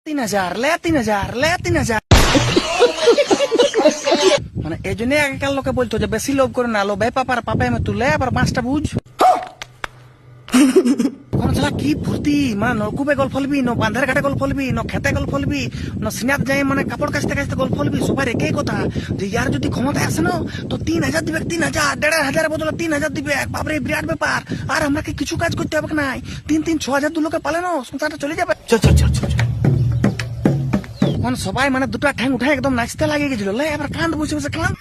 3,000 লে 3,000 লে 3,000 মানে এই জন্য আগেকার লোকে বলতো যে বেশি লোভ করে না, লোভে পাপার পাপে মে তুলে আবার 5টা বুঝ। কোন শালা কি ফুর্তি, মানে নলকূপে গল্প ফলবি, ন বাঁধের ঘাটে গল্প ফলবি, ন খেতে গল্প ফলবি, ন সিনাত যাই মানে কাপড় কাচতে কাচতে গল্প ফলবি। সবার একই কথা যে ইয়ার যদি ক্ষমতায় আসে না তো 3,000 দিবে, 3,000, 1,500 বদলে 3,000 দিবে। বাপরে বিরাট ব্যাপার। আর আমরা কি কিছু কাজ করতে হবে নাই, 3-6 হাজার দুলোকে পালে না সংসারটা চলে যাবে। মানে সবাই মানে দুটা ঠ্যাং উঠে একদম নাচতে লাগে গেছিল, লে এবার কান্দ বসে বসে কান।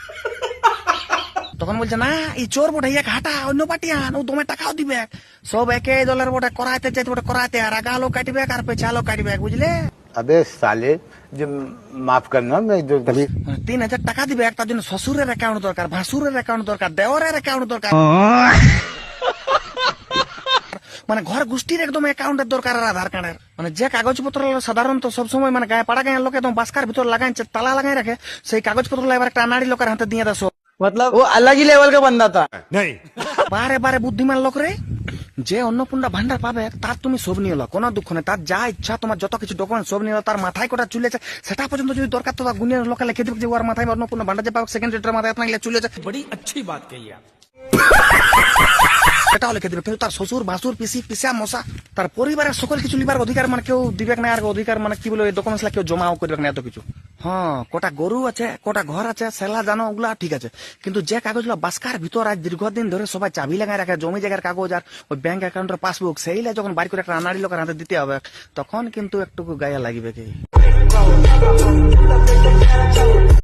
তখন বলছে না এই চোর বটে, এক হাঁটা অন্য পার্টি আন, ও দমে টাকাও দিবে। সব একে দলের বটে, করাইতে চাইতে বটে করাইতে, আর আগা আলো কাটবে আর পেছা আলো কাটবে, বুঝলে। अबे साले जो माफ करना मैं जो कभी 3,000 টাকা দিবে, তার জন্য শ্বশুরের অ্যাকাউন্ট দরকার, ভাসুরের অ্যাকাউন্ট দরকার, দেওরের অ্যাকাউন্ট দরকার, মানে ঘর গোষ্ঠীর একদম অ্যাকাউন্টের দরকার, আর আধার কার্ডের। মানে যে কাগজপত্র সাধারণত সবসময় মানে গায়ে পাড়া গায়ের লোক একদম বাস্কার ভিতর লাগাইছে, তালা লাগাই রাখে, সেই কাগজপত্র এবার একটা আনাড়ি লোকের হাতে দিয়ে দেয়। मतलब वो अलग ही लेवल का बंदा था। বারে বারে বুদ্ধিমান লোক রে, যে অন্নপূর্ণা ভান্ডার পাবে তার তুমি সব নিয়ে এলো, কোনো দুঃখ নেই, তার যা ইচ্ছা তোমার যত কিছু ডকুমেন্ট সব নিয়ে এলো, তার মাথায় কটা চুলেছে সেটা পর্যন্ত যদি দরকার তো গুনিয়ার লোকে লিখে দেবে যে ওর মাথায় অন্নপূর্ণা ভান্ডার যে পাবে, সেকেন্ড রেটের মাথায় আপনার চুলেছে, बड़ी अच्छी बात कही आप। সেটাও লিখে দেবে। কিন্তু তার শ্বশুর ভাসুর পিসি পিসা মশা তার পরিবারের সকল কিছু লিবার অধিকার মানে কেউ দিবে না, আর অধিকার মানে কি বলে ডকুমেন্টস কেউ জমাও করবে না, এত কিছু। হ্যাঁ, কটা গরু আছে, কটা ঘর আছে, সেলা জানো ওগুলা ঠিক আছে, কিন্তু যে কাগজগুলো বাস্কার ভিতর আজ দীর্ঘদিন ধরে সবাই চাবি লাগায় রাখে, জমি জায়গার কাগজ আর ওই ব্যাংক অ্যাকাউন্টের পাসবুক, সেইলা যখন বাড়ি করে একটা আনাড়ি লোকের হাতে দিতে হবে, তখন কিন্তু একটু গায়ে লাগবে কি।